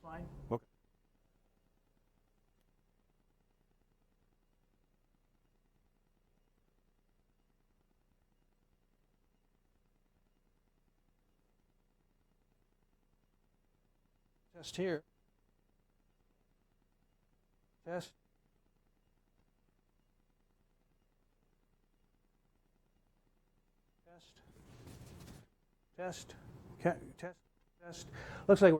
Fine. Okay. Test here. Test. Test. Test. Test. Test. Looks like we're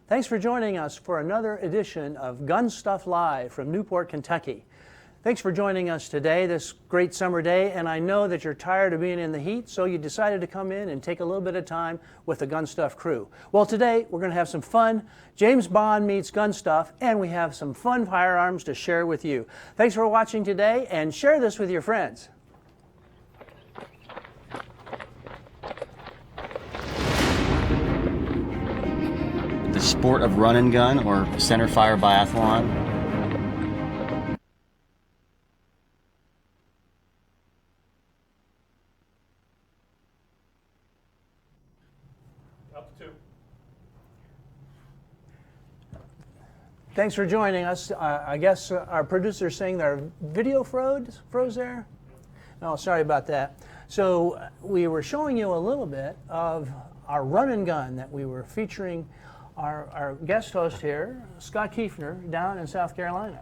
Thanks for joining us for another edition of GunStuff Live from Newport, Kentucky. Thanks for joining us today, this great summer day, and I know that you're tired of being in the heat, so you decided to come in and take a little bit of time with the GunStuff crew. Well, today we're going to have some fun. James Bond meets GunStuff, and we have some fun firearms to share with you. Thanks for watching today, and share this with your friends. The sport of run and gun or center fire biathlon. Up to 2. Thanks for joining us. I guess our producer's saying our video froze there? No, sorry about that. So we were showing you a little bit of our run and gun that we were featuring our guest host here, Scott Kiefner, down in South Carolina.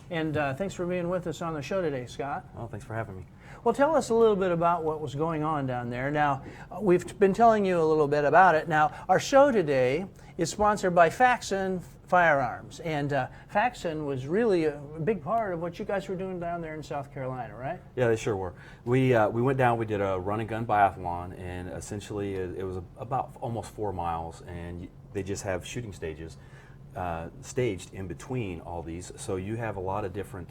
And thanks for being with us on the show today, Scott. Well, thanks for having me. Well, tell us a little bit about what was going on down there. Now, we've been telling you a little bit about it. Now, our show today is sponsored by Faxon Firearms. And Faxon was really a big part of what you guys were doing down there in South Carolina, right? Yeah, they sure were. We went down, we did a run and gun biathlon, and essentially it was about almost 4 miles, and they just have shooting stages staged in between all these. So you have a lot of different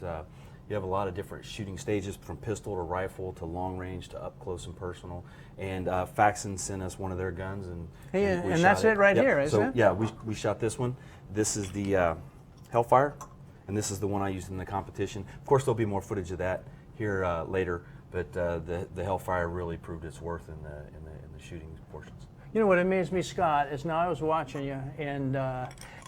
shooting stages, from pistol to rifle to long range to up close and personal. And Faxon sent us one of their guns, and that's it right here, isn't it? Yeah, we shot this one. This is the Hellfire, and this is the one I used in the competition. Of course, there'll be more footage of that here later, but the Hellfire really proved its worth in the shooting portions. You know what amazed me, Scott, is now I was watching you, and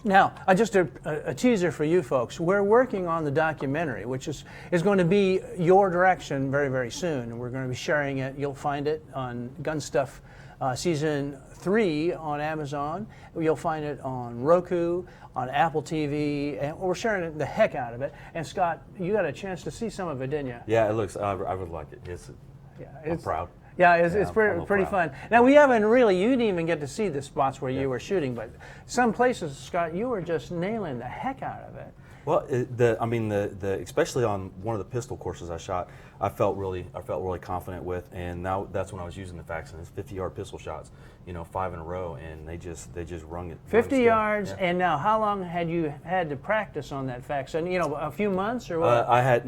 now just a teaser for you folks. We're working on the documentary, which is going to be your direction very, very soon, and we're going to be sharing it. You'll find it on GunStuff Season 3 on Amazon. You'll find it on Roku, on Apple TV, and we're sharing the heck out of it. And Scott, you got a chance to see some of it, didn't you? Yeah, it looks. I would like it. I'm proud. Yeah, it's I'm a pretty, little pretty proud. fun. Now, we haven't really, you didn't even get to see the spots where you were shooting, but some places, Scott, you were just nailing the heck out of it. Well, especially on one of the pistol courses I shot, I felt really confident with, and now that's when I was using the Faxon. It's 50-yard pistol shots, 5 in a row, and they just rung it. 50 yards, and now how long had you had to practice on that Faxon? A few months or what? I had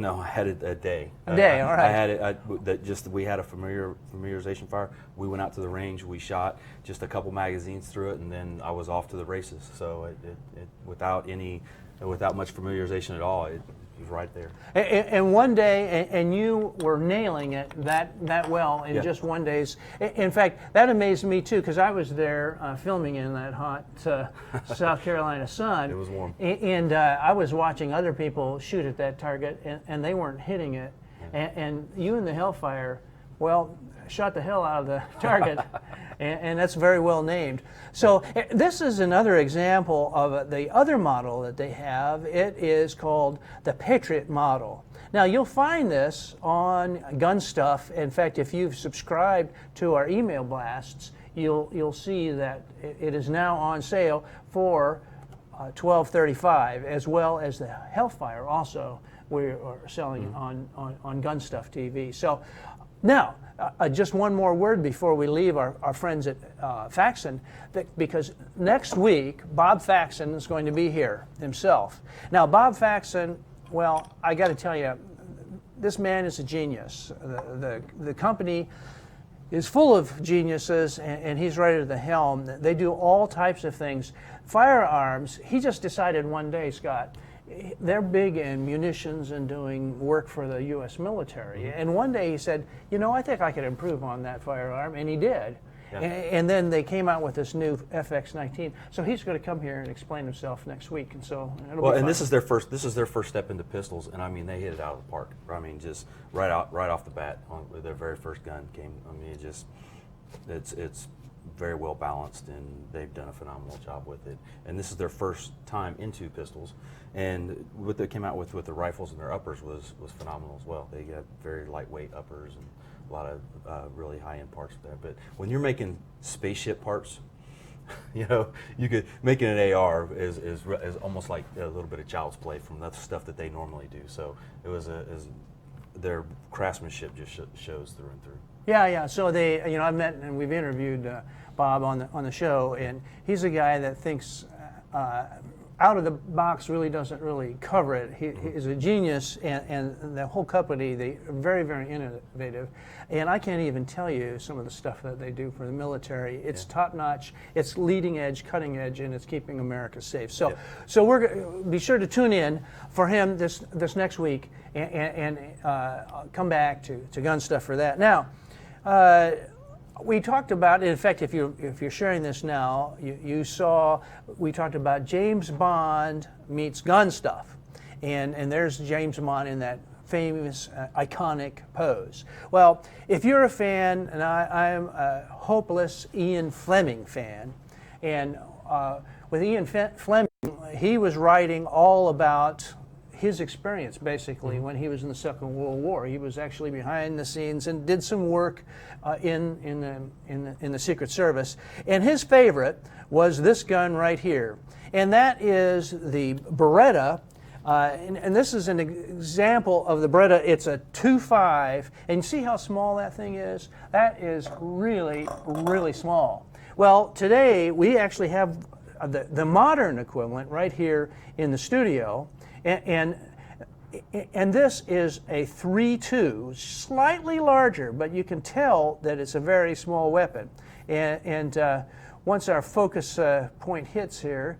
it a day. A day, all right. I had it. We had a familiarization fire. We went out to the range. We shot just a couple magazines through it, and then I was off to the races. So it without much familiarization at all, it was right there. And one day, and you were nailing it that well in just one day's. In fact, that amazed me too, because I was there filming in that hot South Carolina sun. It was warm. And I was watching other people shoot at that target, and they weren't hitting it. And you and the Hellfire, well, shot the hell out of the target, and that's very well named. So this is another example of the other model that they have. It is called the Patriot model. Now you'll find this on GunStuff. In fact, if you've subscribed to our email blasts, you'll see that it is now on sale for $12.35, as well as the Hellfire also we are selling on GunStuff TV. So now, just one more word before we leave our friends at Faxon, because next week, Bob Faxon is going to be here himself. Now, Bob Faxon, well, I got to tell you, this man is a genius. The company is full of geniuses, and he's right at the helm. They do all types of things. Firearms, he just decided one day, Scott, they're big in munitions and doing work for the U.S. military. And one day he said, I think I could improve on that firearm, and he did. Yeah. And then they came out with this new FX19. So he's going to come here and explain himself next week, and so it'll be fun. And this is their first step into pistols, and I mean they hit it out of the park. I mean just right off the bat with their very first gun came. I mean it's very well balanced, and they've done a phenomenal job with it. And this is their first time into pistols, and what they came out with the rifles and their uppers was phenomenal as well. They got very lightweight uppers and a lot of really high-end parts there. But when you're making spaceship parts, you could making an AR is almost like a little bit of child's play from the stuff that they normally do. So their craftsmanship just shows through and through. Yeah. So they, I've met and we've interviewed Bob on the show, and he's a guy that thinks out of the box, really doesn't really cover it. He's a genius, and the whole company, they're very, very innovative. And I can't even tell you some of the stuff that they do for the military. It's top notch, it's leading edge, cutting edge, and it's keeping America safe. So we're be sure to tune in for him this next week, and come back to GunStuff for that. Now, we talked about, in fact, if you're sharing this now, you saw we talked about James Bond meets GunStuff, and there's James Bond in that famous, iconic pose. Well, if you're a fan, and I'm a hopeless Ian Fleming fan, and with Ian Fleming, he was writing all about his experience, basically, when he was in the Second World War. He was actually behind the scenes and did some work in the Secret Service. And his favorite was this gun right here, and that is the Beretta. And this is an example of the Beretta. It's a 2.5, and see how small that thing is? That is really, really small. Well, today we actually have the modern equivalent right here in the studio. And this is a 3.2, slightly larger, but you can tell that it's a very small weapon. And once our focus point hits here,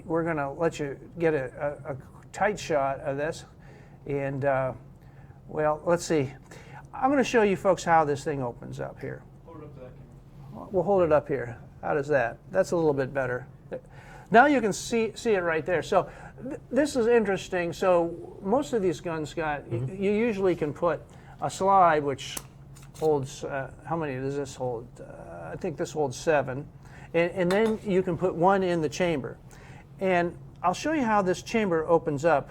we're going to let you get a tight shot of this. And, well, let's see. I'm going to show you folks how this thing opens up here. Hold it up to that camera. We'll hold it up here. How does that? That's a little bit better. Now you can see it right there. So this is interesting. So most of these guns, Scott, you usually can put a slide which holds, how many does this hold? I think this holds 7. And then you can put one in the chamber. And I'll show you how this chamber opens up.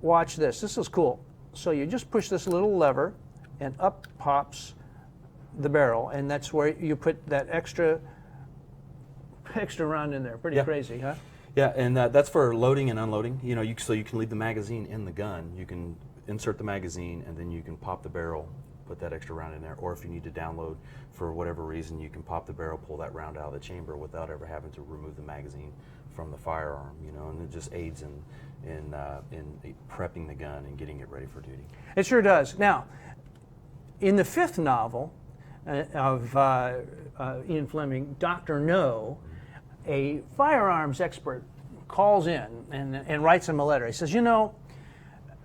Watch this. This is cool. so you just push this little lever, and up pops the barrel, and that's where you put that extra round in there. Pretty crazy, huh? Yeah, and that's for loading and unloading. You know, so you can leave the magazine in the gun. You can insert the magazine, and then you can pop the barrel, put that extra round in there. Or if you need to download for whatever reason, you can pop the barrel, pull that round out of the chamber without ever having to remove the magazine from the firearm. You know, and it just aids in prepping the gun and getting it ready for duty. It sure does. Now, in the fifth novel of Ian Fleming, Dr. No, a firearms expert calls in and writes him a letter. He says, you know,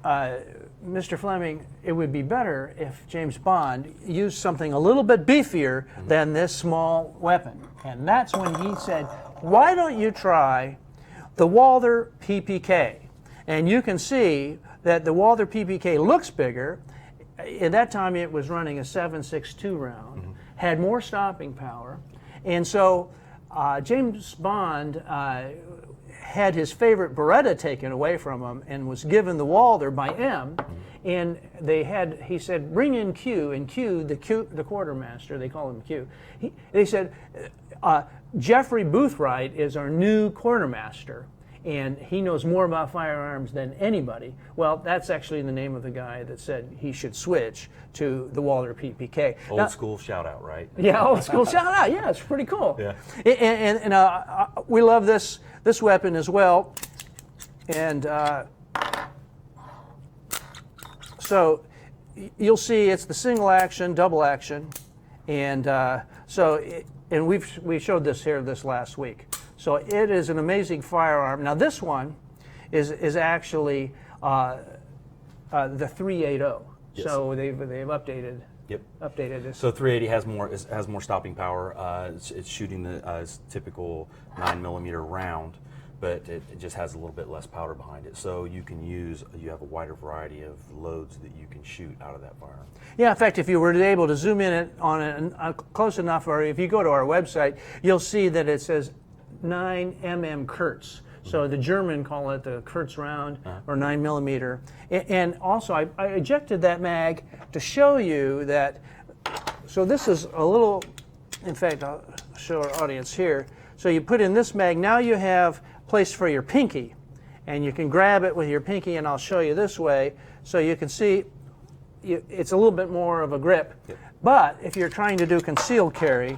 Mr. Fleming, it would be better if James Bond used something a little bit beefier than this small weapon. And that's when he said, why don't you try the Walther PPK? And you can see that the Walther PPK looks bigger. At that time, it was running a 7.62 round, had more stopping power. And so James Bond had his favorite Beretta taken away from him and was given the Walther by M. And he said, bring in Q, and the quartermaster, they call him Q. They said, Jeffrey Boothright is our new quartermaster, and he knows more about firearms than anybody. Well, that's actually the name of the guy that said he should switch to the Walther PPK. Old school shout out, right? Yeah, old school shout out. Yeah, it's pretty cool. Yeah. And we love this weapon as well. And so you'll see it's the single action, double action, and we showed this here this last week. So it is an amazing firearm. Now this one is actually the 380. Yes. So they've updated. Yep. Updated this. So 380 has more stopping power. It's shooting the typical 9mm round, but it just has a little bit less powder behind it. So you have a wider variety of loads that you can shoot out of that firearm. Yeah, in fact, if you were able to zoom in on it close enough, or if you go to our website, you'll see that it says 9mm Kurz. So the German call it the Kurz round, or 9mm. And also, I ejected that mag to show you that. So this is a little, in fact, I'll show our audience here. So you put in this mag, now you have place for your pinky, and you can grab it with your pinky, and I'll show you this way. So you can see it's a little bit more of a grip. Yep. But if you're trying to do concealed carry,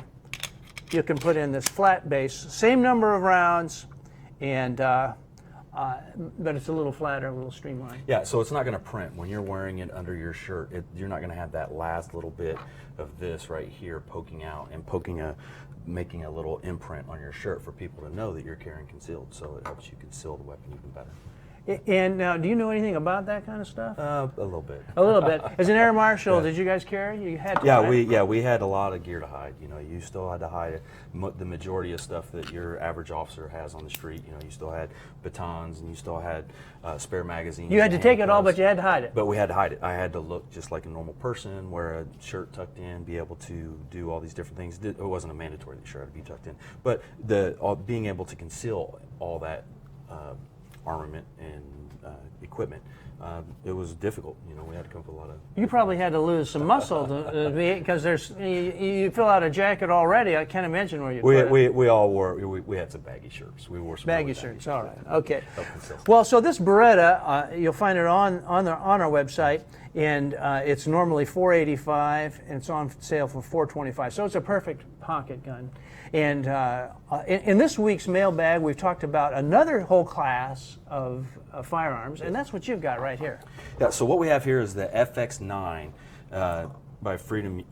you can put in this flat base, same number of rounds, and but it's a little flatter, a little streamlined. Yeah, so it's not going to print. When you're wearing it under your shirt, you're not going to have that last little bit of this right here poking out and making a little imprint on your shirt for people to know that you're carrying concealed. So it helps you conceal the weapon even better. And now, do you know anything about that kind of stuff? A little bit. A little bit. As an air marshal, did you guys carry? You had to. Yeah, we had a lot of gear to hide. You know, you still had to hide the majority of stuff that your average officer has on the street. You know, you still had batons and you still had spare magazines. You had to take it all, but you had to hide it. But we had to hide it. I had to look just like a normal person, wear a shirt tucked in, be able to do all these different things. It wasn't a mandatory that the shirt had to be tucked in, but being able to conceal all that armament and equipment, it was difficult. You know, we had to come up with a lot of. You probably had to lose some muscle because you fill out a jacket already. I can't imagine where you. We all wore. We had some baggy shirts. We wore some baggy shirts. All right. Okay. Help. Well, so this Beretta, you'll find it on our website, and it's normally $485, and it's on sale for $425. So it's a perfect pocket gun. And in this week's mailbag, we've talked about another whole class of firearms, and that's what you've got right here. Yeah, so what we have here is the FX9 by Freedom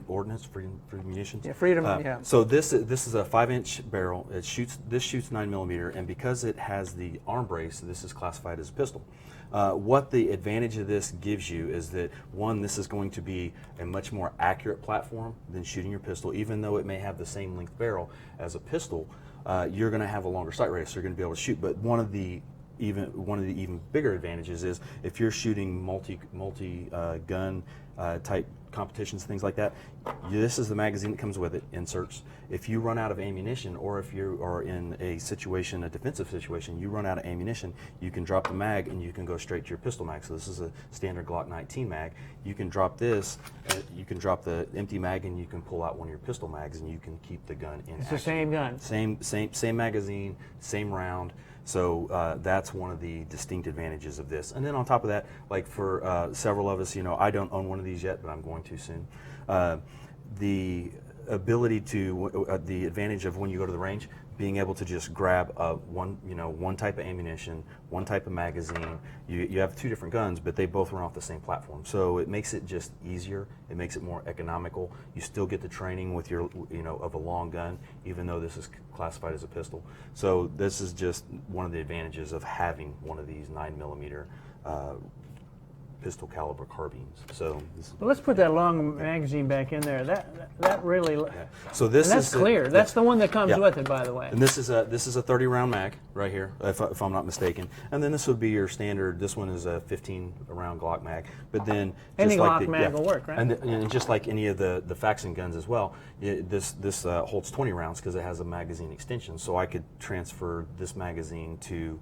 Ordnance, Freedom Munitions. Yeah, Freedom. Yeah. So this is a 5-inch barrel. This shoots 9mm, and because it has the arm brace, this is classified as a pistol. What the advantage of this gives you is that, one, this is going to be a much more accurate platform than shooting your pistol. Even though it may have the same length barrel as a pistol, you're going to have a longer sight radius, so you're going to be able to shoot. But one of the even bigger advantages is if you're shooting multi gun type competitions, things like that. This is the magazine that comes with it, inserts. If you run out of ammunition, or if you are in a situation, a defensive situation, you run out of ammunition, you can drop the mag and you can go straight to your pistol mag. So this is a standard Glock 19 mag. You can drop this, you can drop the empty mag, and you can pull out one of your pistol mags, and you can keep the gun in It's action. the same gun. Same magazine, same round. So that's one of the distinct advantages of this. And then on top of that, like for several of us, I don't own one of these yet, but I'm going to soon. The ability to, the advantage of when you go to the range, being able to just grab one type of ammunition, one type of magazine. You have two different guns, but they both run off the same platform. So it makes it just easier. It makes it more economical. You still get the training with your, of a long gun, even though this is classified as a pistol. So this is just one of the advantages of having one of these 9mm pistol caliber carbines. So Well, let's put that long magazine back in there. That really. yeah. So this and that's is clear. That's the one that comes yeah. with it, by the way. And this is a 30-round mag right here, if I'm not mistaken. And then this would be your standard. This one is a 15-round Glock mag. But then Any just like Glock mag will work, right? And just like any of the Faxon guns as well, this holds 20 rounds because it has a magazine extension. So I could transfer this magazine to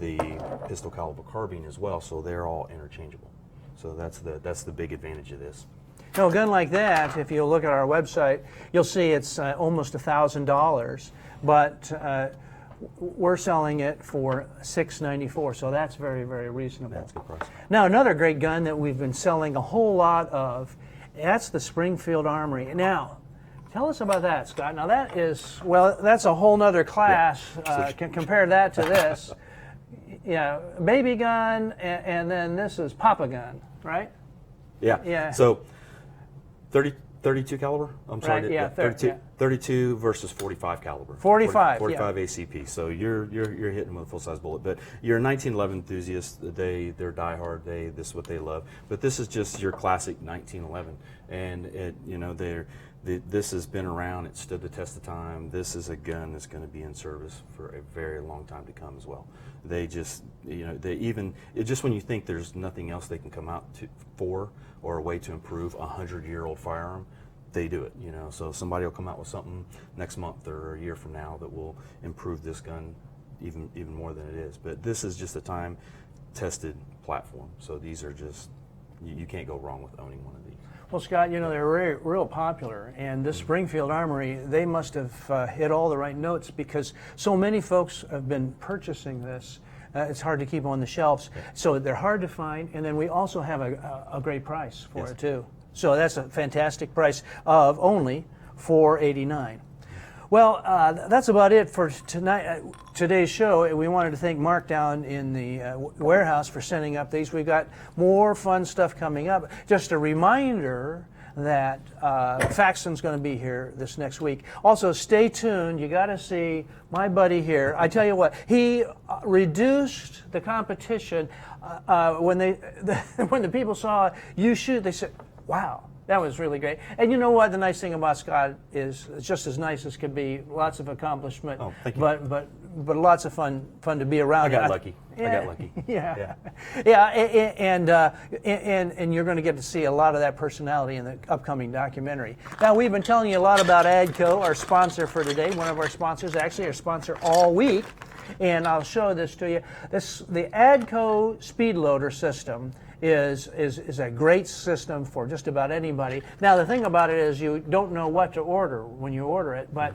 the pistol caliber carbine as well. So they're all interchangeable. So that's the big advantage of this. No, a gun like that, if you look at our website, you'll see it's almost $1,000, but we're selling it for $694, so that's very, very reasonable. That's a good price. Now, another great gun that we've been selling a whole lot of, that's the Springfield Armory. Now, tell us about that, Scott. Now that is, well, that's a whole nother class. Yeah. Compare that to this. Yeah, baby gun, and then this is Papa gun, right? Yeah. Yeah. So 32 caliber? I'm sorry. Right, yeah, 32 versus 45 caliber. 45, 45 ACP. So you're hitting with a full-size bullet. But your 1911 enthusiasts, they're diehard. This is what they love. But this is just your classic 1911, and this has been around. It stood the test of time. This is a gun that's going to be in service for a very long time to come as well. They just, just when you think there's nothing else they can come out for or a way to improve a 100-year-old firearm, they do it. So somebody will come out with something next month or a year from now that will improve this gun even more than it is. But this is just a time-tested platform. So these are just, you can't go wrong with owning one of these. Well, Scott, they're real popular, and this Springfield Armory, they must have hit all the right notes because so many folks have been purchasing this. It's hard to keep on the shelves, so they're hard to find, and then we also have a great price for it too. So that's a fantastic price of only $489. Well, that's about it for today's show. We wanted to thank Mark down in the warehouse for sending up these. We've got more fun stuff coming up. Just a reminder that Faxon's going to be here this next week. Also, stay tuned. You got to see my buddy here. I tell you what, he reduced the competition when the people saw you shoot. They said, "Wow, that was really great." And you know what? The nice thing about Scott is it's just as nice as could be. Lots of accomplishment. Oh, thank you. But lots of fun to be around. I got lucky. Yeah. I got lucky. Yeah. And you're going to get to see a lot of that personality in the upcoming documentary. Now, we've been telling you a lot about ADCO, our sponsor for today. One of our sponsors, actually our sponsor all week. And I'll show this to you. The ADCO speed loader system is a great system for just about anybody. Now, the thing about it is you don't know what to order when you order it, but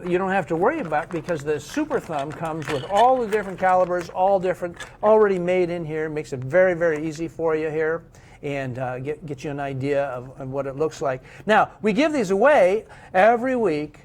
you don't have to worry about it because the Super Thumb comes with all the different calibers, all different, already made in here. Makes it very, very easy for you here and get you an idea of what it looks like. Now, we give these away every week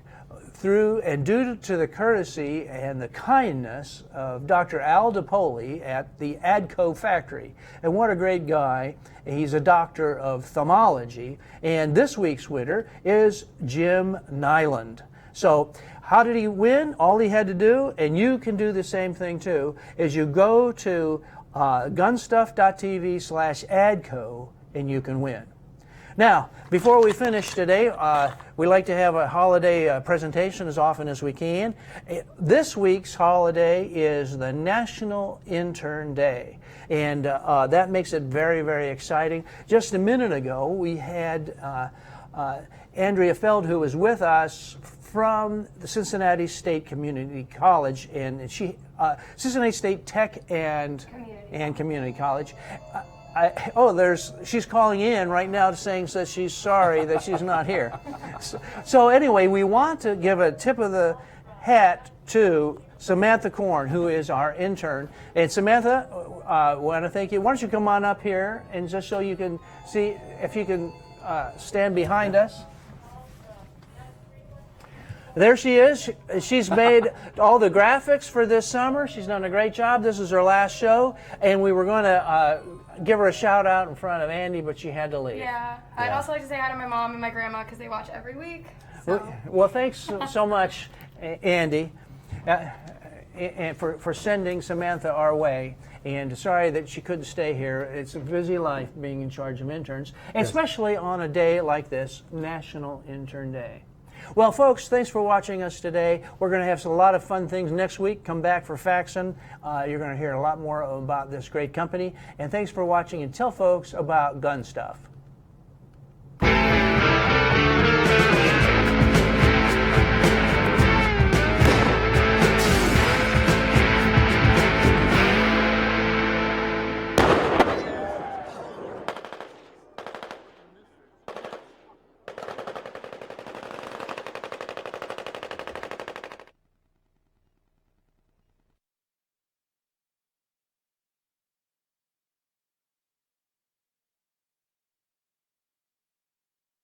through and due to the courtesy and the kindness of Dr. Al DiPoli at the ADCO factory. And what a great guy. He's a doctor of ophthalmology. And this week's winner is Jim Nyland. So how did he win? All he had to do, and you can do the same thing too, is you go to gunstuff.tv/ADCO and you can win. Now, before we finish today, we like to have a holiday presentation as often as we can. This week's holiday is the National Intern Day, and that makes it very, very exciting. Just a minute ago, we had Andrea Feld, who was with us from the Cincinnati State Community College, and Cincinnati State Tech and Community College. She's calling in right now saying that she's sorry that she's not here. So anyway, we want to give a tip of the hat to Samantha Korn, who is our intern. And Samantha, I want to thank you. Why don't you come on up here and just so you can see if you can stand behind us. There she is. She's made all the graphics for this summer. She's done a great job. This is her last show, and we were going to give her a shout out in front of Andy, but she had to leave. Yeah. I'd also like to say hi to my mom and my grandma because they watch every week. So. Well, thanks so much, Andy, and for sending Samantha our way. And sorry that she couldn't stay here. It's a busy life being in charge of interns, especially on a day like this, National Intern Day. Well, folks, thanks for watching us today. We're going to have a lot of fun things next week. Come back for Faxon. You're going to hear a lot more about this great company. And thanks for watching, and tell folks about GunStuff.